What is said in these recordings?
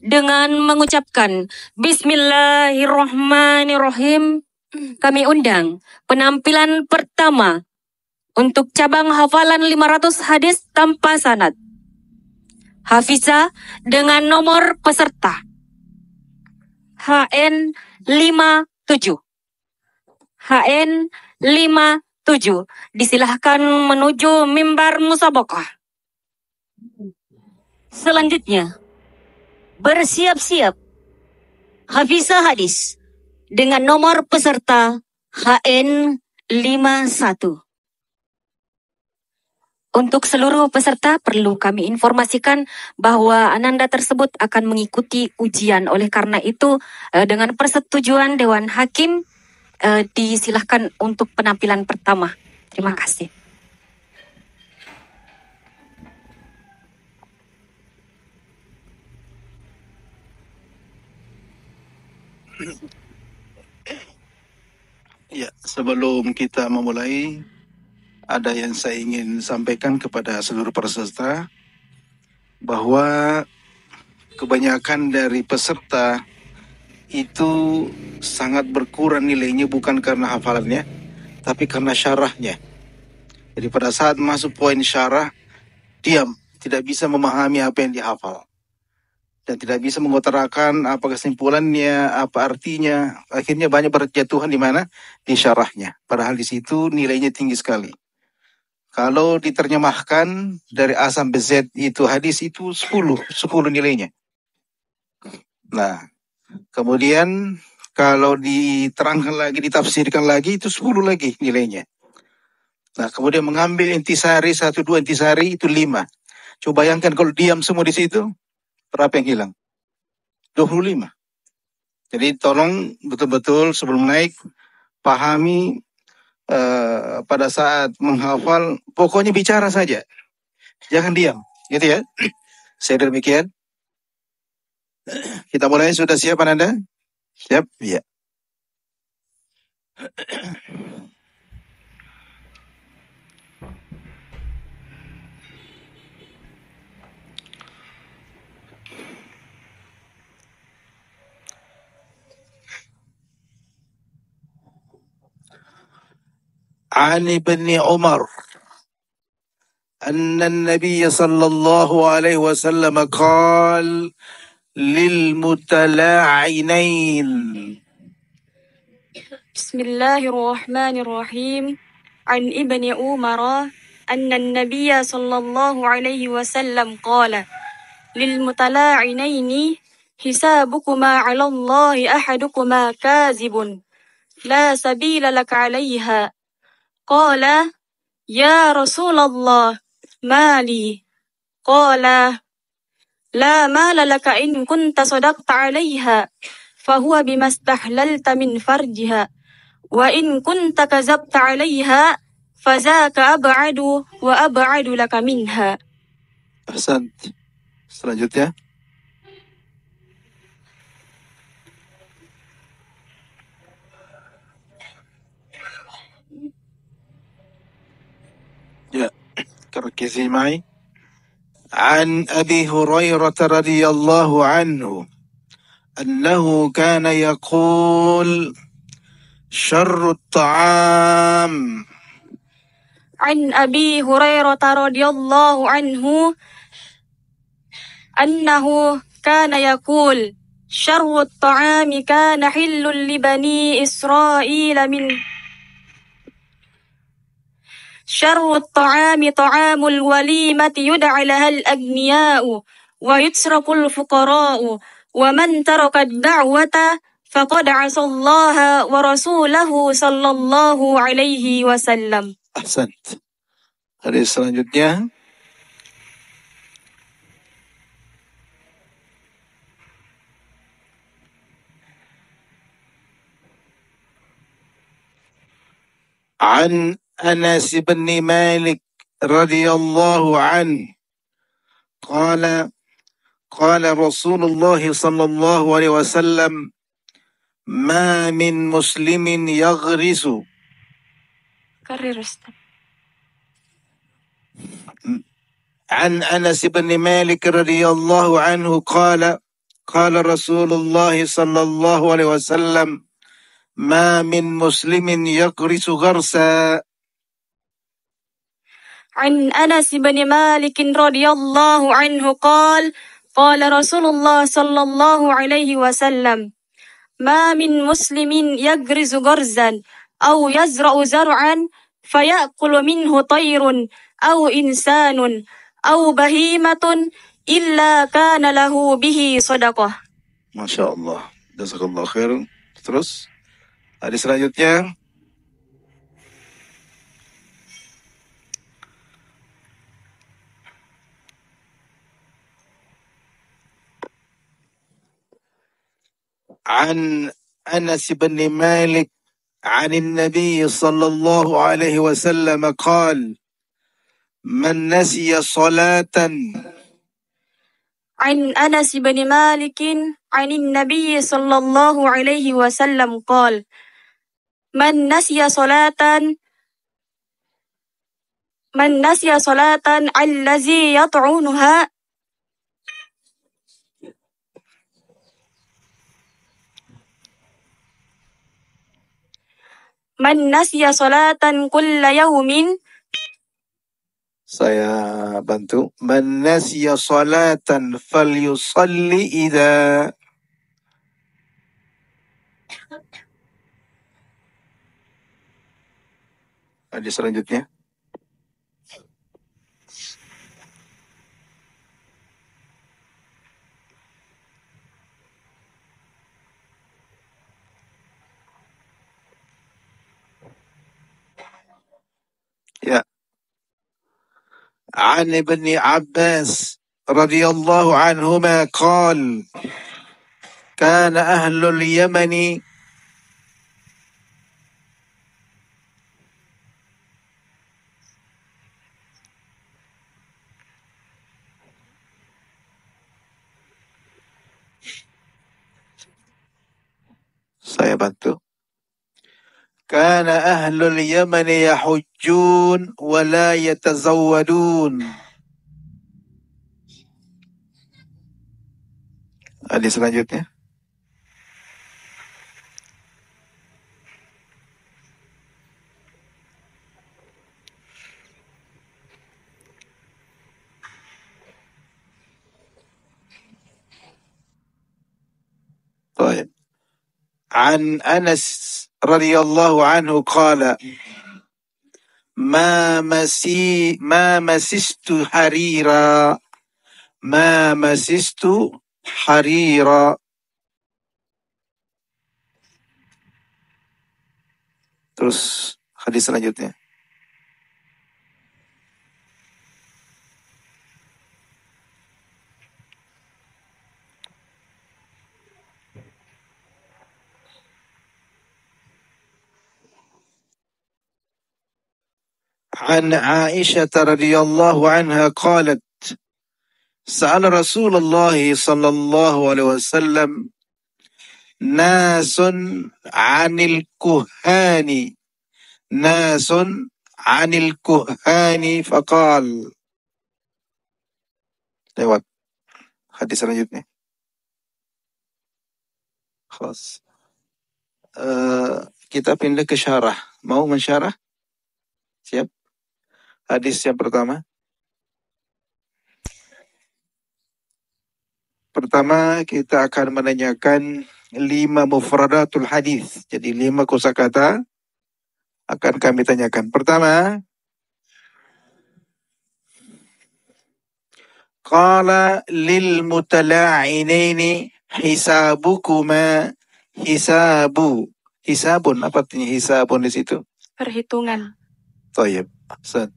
dengan mengucapkan Bismillahirrahmanirrahim. Kami undang penampilan pertama untuk cabang hafalan 500 hadis tanpa sanad. Hafiza dengan nomor peserta HN 57. HN 57. Disilahkan menuju mimbar musabaqah. Selanjutnya, bersiap-siap Hafiza hadis dengan nomor peserta HN 51. Untuk seluruh peserta perlu kami informasikan bahwa ananda tersebut akan mengikuti ujian. Oleh karena itu, dengan persetujuan Dewan Hakim, disilahkan untuk penampilan pertama. Terima kasih. Ya, sebelum kita memulai, ada yang saya ingin sampaikan kepada seluruh peserta bahwa kebanyakan dari peserta itu sangat berkurang nilainya bukan karena hafalannya, tapi karena syarahnya. Jadi pada saat masuk poin syarah, diam, tidak bisa memahami apa yang dihafal. Dan tidak bisa mengutarakan apa kesimpulannya, apa artinya. Akhirnya banyak berjatuhan di mana? Di syarahnya. Padahal di situ nilainya tinggi sekali. Kalau diterjemahkan dari A sampai Z itu hadis itu 10 nilainya. Nah, kemudian kalau diterangkan lagi, ditafsirkan lagi itu 10 lagi nilainya. Nah, kemudian mengambil intisari 1, 2 intisari itu 5. Coba bayangkan kalau diam semua di situ, berapa yang hilang? 25. Jadi tolong betul-betul sebelum naik pahami pada saat menghafal, pokoknya bicara saja. Jangan diam, gitu ya. Saya demikian. Kita mulai, sudah siap Anda? Siap? Iya. عن ابن عمر أن النبي صلى الله عليه وسلم قال للمتلاعنين. بسم الله الرحمن الرحيم. عن ابن عمر أن النبي صلى الله عليه وسلم قال للمتلاعنين حسابكما على الله أحدكما كاذب لا سبيل لك عليها. قال يا رسول الله ما لي؟ قال لا مال لك إن كنت صدقت عليها فهو بما استحللت من فرجها وإن كنت كذبت عليها فذاك أبعد وأبعد لك منها. Ahsant. Selanjutnya. Ya, ركزي معي. عن أبي هريرة رضي الله عنه أنه كان يقول شر الطعام. عن أبي هريرة رضي الله عنه أنه كان يقول شر الطعام كان حل لبني إسرائيل من شر الطعام طعام الوليمة يدعى لها الأغنياء ويترك الفقراء ومن ترك الدعوة فقد عصى الله ورسوله صلى الله عليه وسلم. Ahsant. Hadis selanjutnya. عن أنس بن مالك رضي الله عنه قال قال رسول الله صلى الله عليه وسلم ما من مسلم يغرس. عن أنس بن مالك رضي الله عنه قال Qala Rasulullah sallallahu alaihi wasallam, ma min muslimin yaqrisu gharsa. عن أنس بن مالك رضي الله عنه قال قال رسول الله صلى الله عليه وسلم ما من مسلم يغرز غرزا أو يزرع زرعا فيأكل منه طير أو إنسان أو بهيمة إلا كان له به صدقة. Masya Allah. Jazakallah khair. Terus hadis selanjutnya. عن أنس بن مالك عن النبي صلى الله عليه وسلم قال من نسي صلاة. عن أنس بن مالك عن النبي صلى الله عليه وسلم قال من نسي صلاة الذي يطعنها من نسي صلاة كل يوم. Saya bantu. Man nasiya salatan falyusalli idza. Hadis selanjutnya. Ya. عن ابن عباس رضي الله عنهما قال كان أهل اليمن saya bantu. كان أهل اليمن يحجون ولا يتزودون. Hadis selanjutnya. طيب. عن أنس رضي الله عنه قال ما مسست حريرا Terus hadis selanjutnya. عن عائشة رضي الله عنها قالت سأل رسول الله صلى الله عليه وسلم ناس عن الكهان فقال. Lewat hadis selanjutnya. Khas. Kita pindah ke syarah. Mau mensyarah? Siap? Hadis yang pertama. Pertama kita akan menanyakan 5 mufradatul hadis. Jadi 5 kosakata akan kami tanyakan. Pertama, qala lil mutala'inaini hisabukuma hisabun. Apa artinya hisabun di situ? Perhitungan. Thayyib. Ahsan.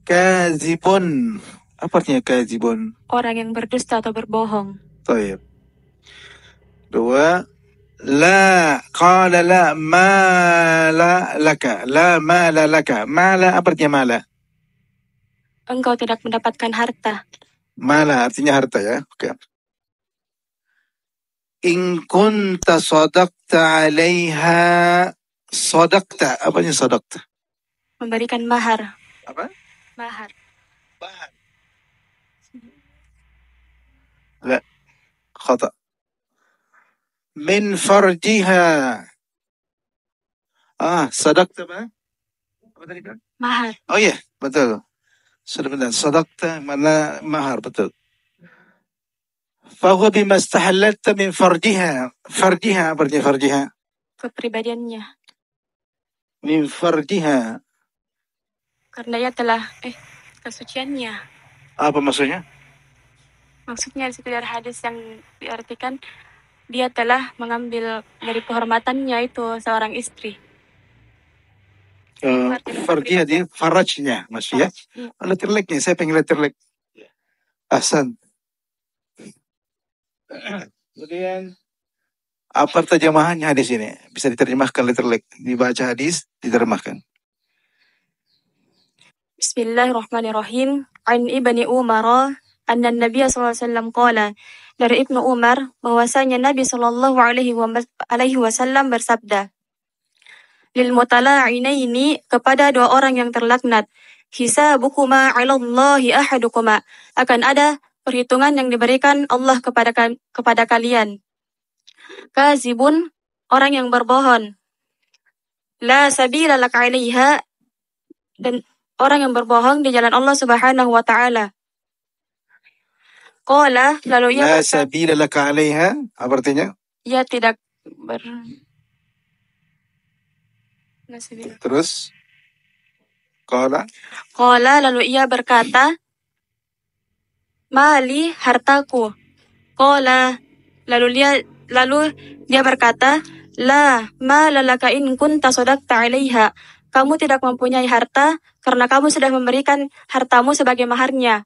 Kazibun. Apa artinya kazibun? Orang yang berdusta atau berbohong. Thayyib. 2. Qala la mala laka. La mala laka. Mala apa artinya mala? Engkau tidak mendapatkan harta. Mala artinya harta ya. Oke. In kunta sadaqta 'alaiha. Sadaqta. Apa artinya sadaqta? Memberikan mahar. Apa? Mahar. La. khata. Min farjiha. Sadaqta apa? Apa tadi kan? Mahar. Oh iya, betul. Sudah benar. Sadaqta mana mahar, betul. Fahuwa bima istahallatta min farjiha. Farjiha, apa artinya farjiha? Kepribadiannya. Min farjiha. Karena ia telah kesuciannya. Apa maksudnya? Maksudnya di situ dari hadis yang diartikan dia telah mengambil dari kehormatannya itu seorang istri. Farjiha dia farajnya maksudnya. Letter leg-nya, saya pengen letter leg. Ahsan. Kemudian apa terjemahannya hadis ini? Bisa diterjemahkan letter leg, dibaca hadis, diterjemahkan. Bismillahirrahmanirrahim. An Ibni Umar anna Nabi sallallahu alaihi wasallam qala, dari Ibnu Umar bahwasanya Nabi sallallahu alaihi wasallam bersabda, lil mutala'inaini, kepada dua orang yang terlaknat, hisabukuma 'ala Allahi ahadukuma, akan ada perhitungan yang diberikan Allah kepada kalian. Kazibun, orang yang berbohong. La sabila lak 'alaiha, dan orang yang berbohong di jalan Allah Subhanahu wa taala. Qala, lalu ia La sabila lak 'alaiha, apa artinya? Ia tidak Terus Qala lalu ia berkata, mali hartaku. Qala, lalu dia berkata, la mala laka in kunta sadaqta 'alaiha, kamu tidak mempunyai harta karena kamu sudah memberikan hartamu sebagai maharnya.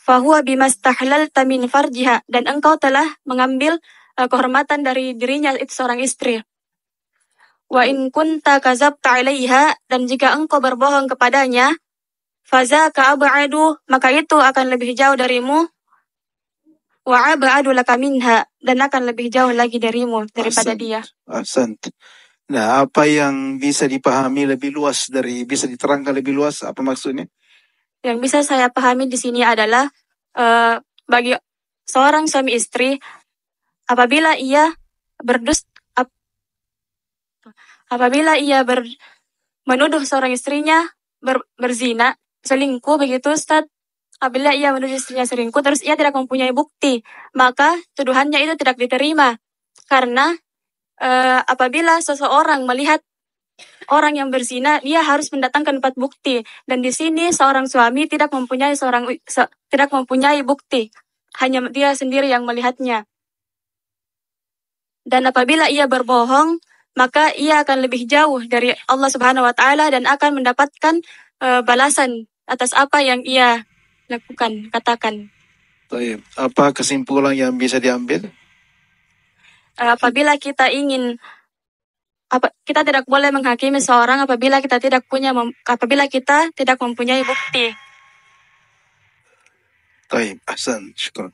Fahuwa bimastahlalta min farjiha, dan engkau telah mengambil kehormatan dari dirinya itu seorang istri. Wa in kunta kazabta 'alaiha, dan jika engkau berbohong kepadanya, fazaka ab'adu, maka itu akan lebih jauh darimu. Wa ab'adu laka minha, dan akan lebih jauh lagi darimu daripada dia. Ahsan. Nah, apa yang bisa dipahami lebih luas bisa diterangkan lebih luas, apa maksudnya? Yang bisa saya pahami di sini adalah bagi seorang suami istri, apabila ia menuduh seorang istrinya berzina, selingkuh begitu Ustaz. Apabila ia menuduh istrinya selingkuh terus ia tidak mempunyai bukti, maka tuduhannya itu tidak diterima. Karena apabila seseorang melihat orang yang berzina, dia harus mendatangkan 4 bukti, dan di sini seorang suami tidak mempunyai bukti, hanya dia sendiri yang melihatnya. Dan apabila ia berbohong, maka ia akan lebih jauh dari Allah Subhanahu wa taala dan akan mendapatkan balasan atas apa yang ia lakukan, katakan. Baik. Apa kesimpulan yang bisa diambil? Apabila kita tidak boleh menghakimi seorang apabila kita tidak mempunyai bukti. Baik, ahsan, syukur.